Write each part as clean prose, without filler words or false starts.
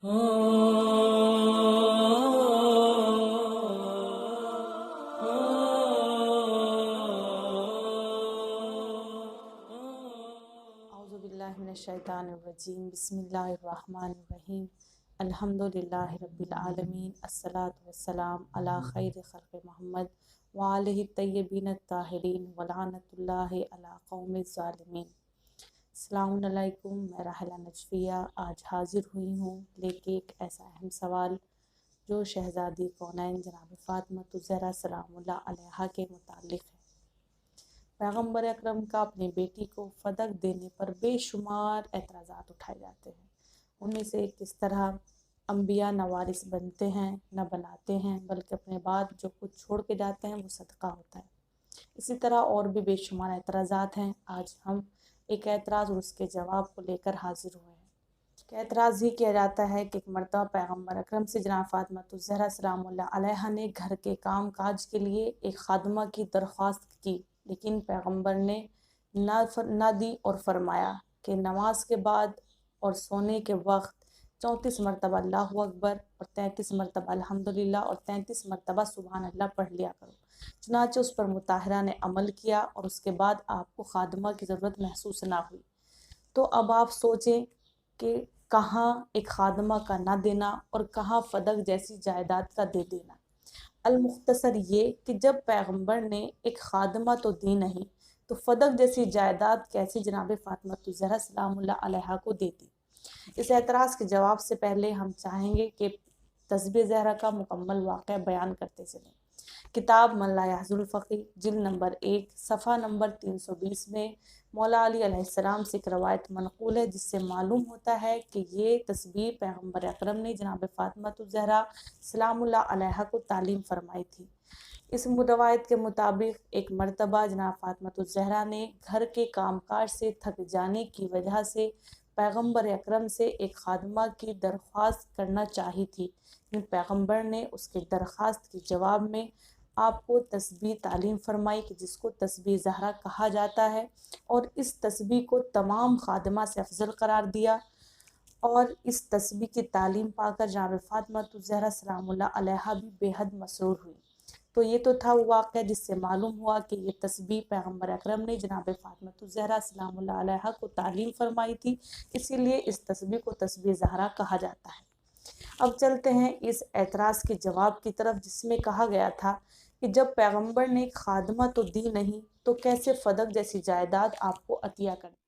اعوذ باللہ من الشیطان الرجیم، بسم اللہ الرحمن الرحیم، الحمدللہ رب العالمین، الصلاۃ والسلام علی خیر خلق محمد وآلہ الطیبین الطاہرین ولعنۃ اللہ علی قوم الظالمین۔ السلام علیکم، میں راحلہ نجفیہ آج حاضر ہوئی ہوں لے کے ایک ایسا اہم سوال جو شہزادی کونین جناب فاطمۃ الزہرا سلام اللہ علیہا کے متعلق ہے۔ پیغمبر اکرم کا اپنی بیٹی کو فدق دینے پر بے شمار اعتراضات اٹھائے جاتے ہیں۔ ان میں سے کس طرح انبیاء نہ وارث بنتے ہیں نہ بناتے ہیں، بلکہ اپنے بعد جو کچھ چھوڑ کے جاتے ہیں وہ صدقہ ہوتا ہے۔ اسی طرح اور بھی بے شمار اعتراضات ہیں۔ آج ہم ایک اعتراض اور اس کے جواب کو لے کر حاضر ہوئے ہیں۔ کہ اعتراض ہی کیا جاتا ہے کہ ایک مرتبہ پیغمبر اکرم سے جناب فاطمۃ الزہرا سلام اللہ علیہا نے گھر کے کام کاج کے لیے ایک خادمہ کی درخواست کی، لیکن پیغمبر نے نہ دی اور فرمایا کہ نماز کے بعد اور سونے کے وقت 34 مرتبہ اللہ اکبر اور 33 مرتبہ الحمدللہ اور 33 مرتبہ سبحان اللہ پڑھ لیا کرو۔ چنانچہ اس پر مطہرہ نے عمل کیا اور اس کے بعد آپ کو خادمہ کی ضرورت محسوس نہ ہوئی۔ تو اب آپ سوچیں کہ کہاں ایک خادمہ کا نہ دینا اور کہاں فدق جیسی جائیداد کا دے دینا۔ المختصر یہ کہ جب پیغمبر نے ایک خادمہ تو دی نہیں تو فدق جیسی جائیداد کیسے جناب فاطمۃ الزہرا سلام اللہ علیہا کو دے دی۔ اس اعتراض کے جواب سے پہلے ہم چاہیں گے کہ تسبیح زہرا کا مکمل واقعہ بیان کرتے چلیں۔ کتاب من لا یحظ الفقیہ جلد نمبر 1 صفحہ نمبر 320 میں مولا علی علیہ السلام سے ایک روایت منقول ہے، جس سے معلوم ہوتا ہے کہ یہ تسبیح پیغمبر اکرم نے جناب فاطمۃ الزہرا سلام اللہ علیہا کو تعلیم فرمائی تھی۔ اس روایت کے مطابق ایک مرتبہ جناب فاطمۃ الزہرا نے گھر کے کام کاج سے تھک جانے کی وجہ سے پیغمبر اکرم سے ایک خادمہ کی درخواست کرنا چاہی تھی، لیکن پیغمبر نے اس کے درخواست کے جواب میں آپ کو تسبیح تعلیم فرمائی کہ جس کو تسبیح زہرا کہا جاتا ہے، اور اس تسبیح کو تمام خادمہ سے افضل قرار دیا، اور اس تسبیح کی تعلیم پا کر جناب فاطمۃ الزہرا سلام اللہ علیہا بھی بے حد مسرور ہوئی۔ تو یہ تو تھا وہ واقعہ جس سے معلوم ہوا کہ یہ تسبیح پیغمبر اکرم نے جناب فاطمۃ الزہرا سلام اللہ علیہا کو تعلیم فرمائی تھی، اسی لیے اس تسبیح کو تسبیح زہرا کہا جاتا ہے۔ اب چلتے ہیں اس اعتراض کے جواب کی طرف، جس میں کہا گیا تھا کہ جب پیغمبر نے ایک خادمہ تو دی نہیں تو کیسے فدق جیسی جائیداد آپ کو عطیہ کر دی۔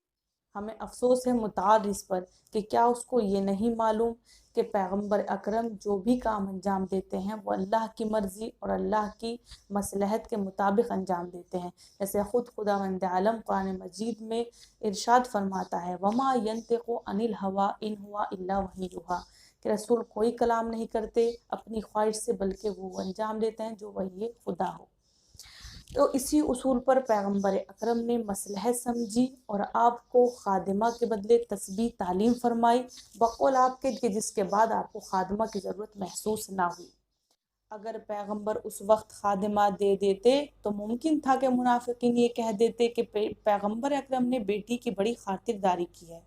ہمیں افسوس ہے متعال اس پر کہ کیا اس کو یہ نہیں معلوم کہ پیغمبر اکرم جو بھی کام انجام دیتے ہیں وہ اللہ کی مرضی اور اللہ کی مصلحت کے مطابق انجام دیتے ہیں۔ جیسے خود خداوند عالم قرآن مجید میں ارشاد فرماتا ہے وَمَا يَنطِقُ عَنِ الْهَوَىٰ إِنْ هُوَ إِلَّا وَحْيٌ يُوحَىٰ، کہ رسول کوئی کلام نہیں کرتے اپنی خواہش سے، بلکہ وہ انجام دیتے ہیں جو وحی خدا ہو۔ تو اسی اصول پر پیغمبر اکرم نے مصلحت سمجھی اور آپ کو خادمہ کے بدلے تسبیح تعلیم فرمائی، بقول آپ کے کہ جس کے بعد آپ کو خادمہ کی ضرورت محسوس نہ ہوئی۔ اگر پیغمبر اس وقت خادمہ دے دیتے تو ممکن تھا کہ منافقین یہ کہہ دیتے کہ پیغمبر اکرم نے بیٹی کی بڑی خاطرداری کی ہے،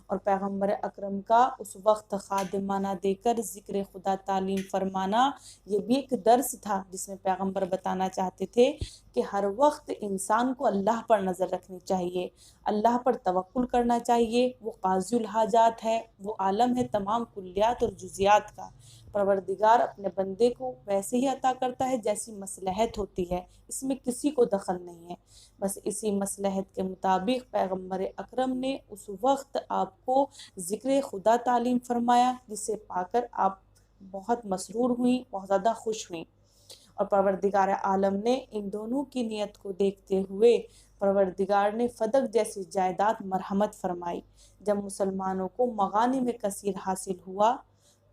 اور پیغمبر اکرم کا اس وقت خادمہ نہ دے کر ذکر خدا تعلیم فرمانا یہ بھی ایک درس تھا، جس میں پیغمبر بتانا چاہتے تھے کہ ہر وقت انسان کو اللہ پر نظر رکھنی چاہیے، اللہ پر توکل کرنا چاہیے۔ وہ قاضی الحاجات ہے، وہ عالم ہے تمام کلیات اور جزیات کا۔ پروردگار اپنے بندے کو ویسے ہی عطا کرتا ہے جیسی مصلحت ہوتی ہے، اس میں کسی کو دخل نہیں ہے۔ بس اسی مصلحت کے مطابق پیغمبر اکرم نے اس وقت آپ کو ذکر خدا تعلیم فرمایا، جس سے پا کر آپ بہت مسرور ہوئیں، بہت زیادہ خوش ہوئیں، اور پروردگار عالم نے ان دونوں کی نیت کو دیکھتے ہوئے پروردگار نے فدق جیسی جائیداد مرحمت فرمائی۔ جب مسلمانوں کو مغانم کثیر حاصل ہوا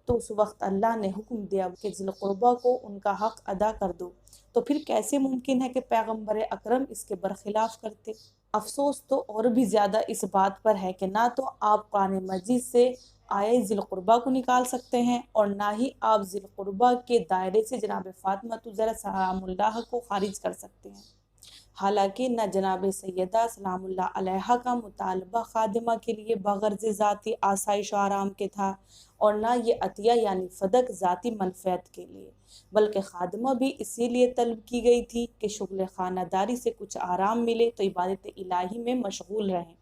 تو اس وقت اللہ نے حکم دیا کہ ذی القربیٰ کو ان کا حق ادا کر دو، تو پھر کیسے ممکن ہے کہ پیغمبر اکرم اس کے برخلاف کرتے۔ افسوس تو اور بھی زیادہ اس بات پر ہے کہ نہ تو آپ قرآن مجید سے آیہ ذی القربیٰ کو نکال سکتے ہیں، اور نہ ہی آپ ذی القربیٰ کے دائرے سے جناب فاطمۃ الزہرا سلام اللہ کو خارج کر سکتے ہیں۔ حالانکہ نہ جناب سیدہ سلام اللہ علیہا کا مطالبہ خادمہ کے لیے بغرض ذاتی آسائش و آرام کے تھا، اور نہ یہ عطیہ یعنی فدق ذاتی منفعت کے لیے، بلکہ خادمہ بھی اسی لیے طلب کی گئی تھی کہ شغل خانہ داری سے کچھ آرام ملے تو عبادت الہی میں مشغول رہیں،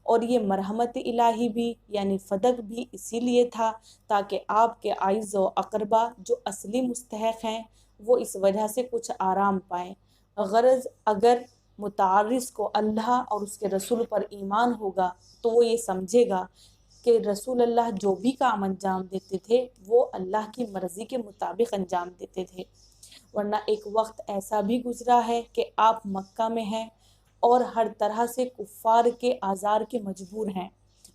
اور یہ مرحمت الہی بھی یعنی فدق بھی اسی لیے تھا تاکہ آپ کے اعز و اقربا جو اصلی مستحق ہیں وہ اس وجہ سے کچھ آرام پائیں۔ غرض اگر متعرض کو اللہ اور اس کے رسول پر ایمان ہوگا تو وہ یہ سمجھے گا کہ رسول اللہ جو بھی کام انجام دیتے تھے وہ اللہ کی مرضی کے مطابق انجام دیتے تھے، ورنہ ایک وقت ایسا بھی گزرا ہے کہ آپ مکہ میں ہیں اور ہر طرح سے کفار کے آزار کے مجبور ہیں،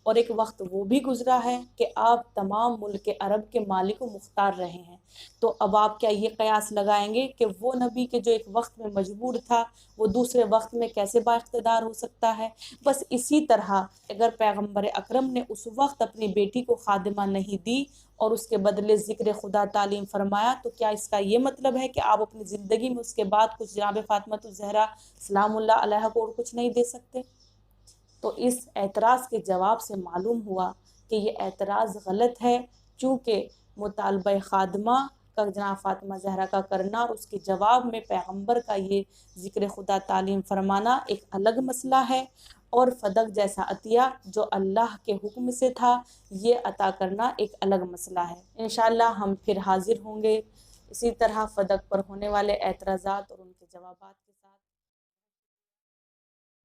اور ایک وقت وہ بھی گزرا ہے کہ آپ تمام ملک عرب کے مالک و مختار رہے ہیں۔ تو اب آپ کیا یہ قیاس لگائیں گے کہ وہ نبی کے جو ایک وقت میں مجبور تھا وہ دوسرے وقت میں کیسے با اقتدار ہو سکتا ہے؟ بس اسی طرح اگر پیغمبر اکرم نے اس وقت اپنی بیٹی کو خادمہ نہیں دی اور اس کے بدلے ذکر خدا تعلیم فرمایا، تو کیا اس کا یہ مطلب ہے کہ آپ اپنی زندگی میں اس کے بعد کچھ جناب فاطمہ الزہرا سلام اللہ علیہا کو اور کچھ نہیں دے سکتے؟ تو اس اعتراض کے جواب سے معلوم ہوا کہ یہ اعتراض غلط ہے، چونکہ مطالبہ خادمہ کا جناب فاطمہ زہرا کا کرنا اور اس کے جواب میں پیغمبر کا یہ ذکر خدا تعلیم فرمانا ایک الگ مسئلہ ہے، اور فدق جیسا عطیہ جو اللہ کے حکم سے تھا یہ عطا کرنا ایک الگ مسئلہ ہے۔ انشاءاللہ ہم پھر حاضر ہوں گے اسی طرح فدق پر ہونے والے اعتراضات اور ان کے جوابات کے